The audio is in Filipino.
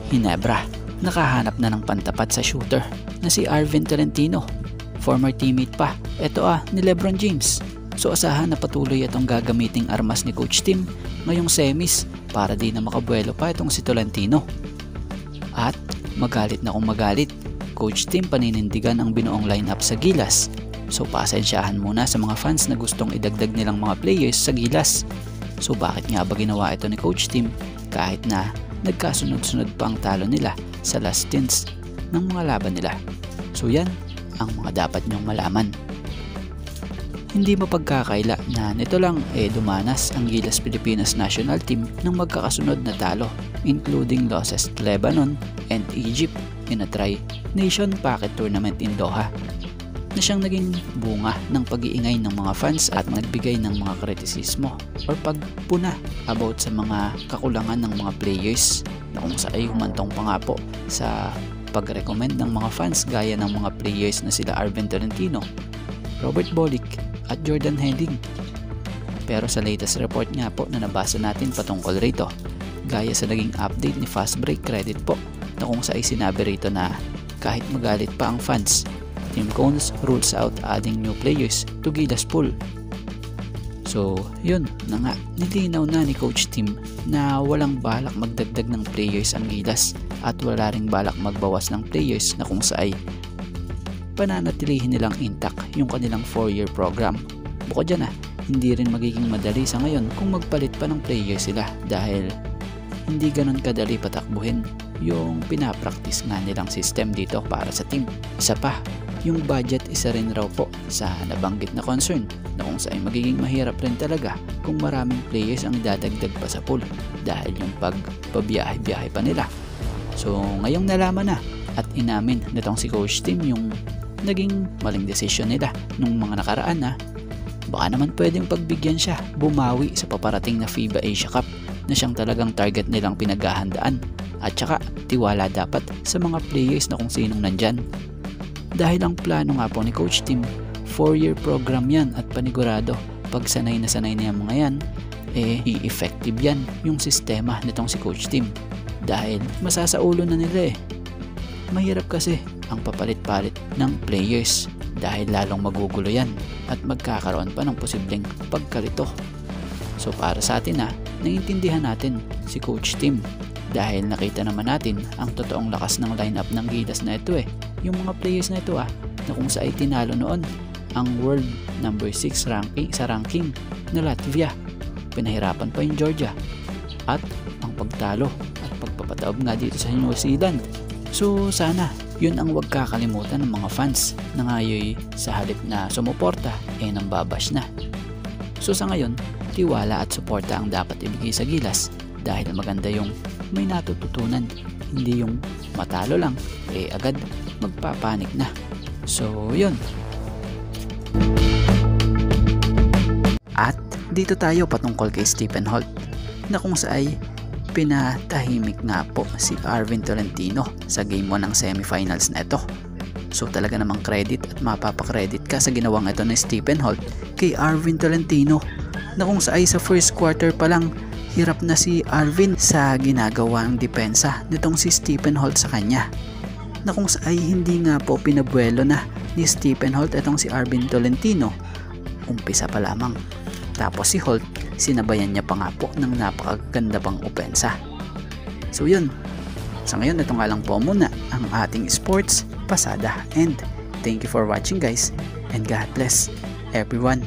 Ginebra. Nakahanap na ng pantapat sa shooter na si Arvin Tolentino. Former teammate pa, eto ni LeBron James. So asahan na patuloy itong gagamiting armas ni Coach Tim ngayong semis para di na makabuelo pa itong si Tolentino. At magalit na kung magalit, Coach Tim paninindigan ang binuong lineup sa Gilas. So pasensyahan muna sa mga fans na gustong idagdag nilang mga players sa Gilas. So bakit nga ba ginawa ito ni Coach Tim kahit na nagkasunod-sunod pa ang talo nila sa last stints ng mga laban nila? So yan ang mga dapat nyong malaman. Hindi mapagkakaila na nito lang dumanas ang Gilas Pilipinas National Team ng magkakasunod na talo, including losses to Lebanon and Egypt in a Tri-Nation Packet Tournament in Doha, na siyang naging bunga ng pag-iingay ng mga fans at nagbigay ng mga kritisismo or pagpuna about sa mga kakulangan ng mga players, na kung saan ay humantong pa nga po sa pag-recommend ng mga fans gaya ng mga players na sila Arvin Tolentino, Robert Bolick at Jordan Henning. Pero sa latest report nga po na nabasa natin patungkol rito, gaya sa naging update ni Fast Break Credit po, na kung saan sinabi rito na kahit magalit pa ang fans, Tim Coones rules out adding new players to Gilas pool. So yun na nga, nilinaw na ni Coach Tim na walang balak magdagdag ng players ang Gilas at wala ring balak magbawas ng players, na kung saan pananatilihin nilang intact yung kanilang 4-year program. Bukod dyan hindi rin magiging madali sa ngayon kung magpalit pa ng players sila dahil hindi ganun kadali patakbuhin yung pinapractice nga nilang system dito para sa team. Isa pa, yung budget isa rin raw po sa nabanggit na concern, na kung saan magiging mahirap rin talaga kung maraming players ang idadagdag pa sa pool dahil yung pagpabiyahe-biyahe pa nila. So ngayong nalaman na at inamin nitong si Coach Tim yung naging maling desisyon nila nung mga nakaraan, baka naman pwedeng pagbigyan siya bumawi sa paparating na FIBA Asia Cup na siyang talagang target nilang pinaghahandaan, at saka tiwala dapat sa mga players na kung sinong nandyan. Dahil ang plano nga po ni Coach Tim, 4-year program yan at panigurado pag sanay na yung mga yan, i-effective yan yung sistema nitong si Coach Tim dahil masasaulo na nila Mahirap kasi ang papalit-palit ng players dahil lalong magugulo yan at magkakaroon pa ng posibleng pagkalito. So para sa atin naiintindihan natin si Coach Tim dahil nakita naman natin ang totoong lakas ng lineup ng Gilas na ito yung mga players na ito na kung saan tinalo noon ang world number 6 ranking na Latvia. Pinahirapan pa yung Georgia at ang pagtalo at pagpapataob nga dito sa New Zealand. So sana yun ang wag kakalimutan ng mga fans na ngayon sa halip na sumuporta nang babash na. So sa ngayon, tiwala at suporta ang dapat ibigay sa Gilas dahil maganda yung may natututunan, hindi yung matalo lang agad magpapanik na. So yun. At dito tayo patungkol kay Stephen Holt, na kung saan pinatahimik nga po si Arvin Tolentino sa game 1 ng semifinals na ito. So talaga namang credit at mapapakredit ka sa ginawang ito ni Stephen Holt kay Arvin Tolentino, na kung saan sa first quarter pa lang hirap na si Arvin sa ginagawang depensa nitong si Stephen Holt sa kanya, na kung saan hindi nga po pinabuelo na ni Stephen Holt itong si Arvin Tolentino umpisa pa lamang. Tapos si Holt, sinabayan niya pa nga po ng napakaganda pang opensa. So yun, sa ngayon ito nga lang po muna ang ating sports pasada, and thank you for watching guys, and God bless everyone.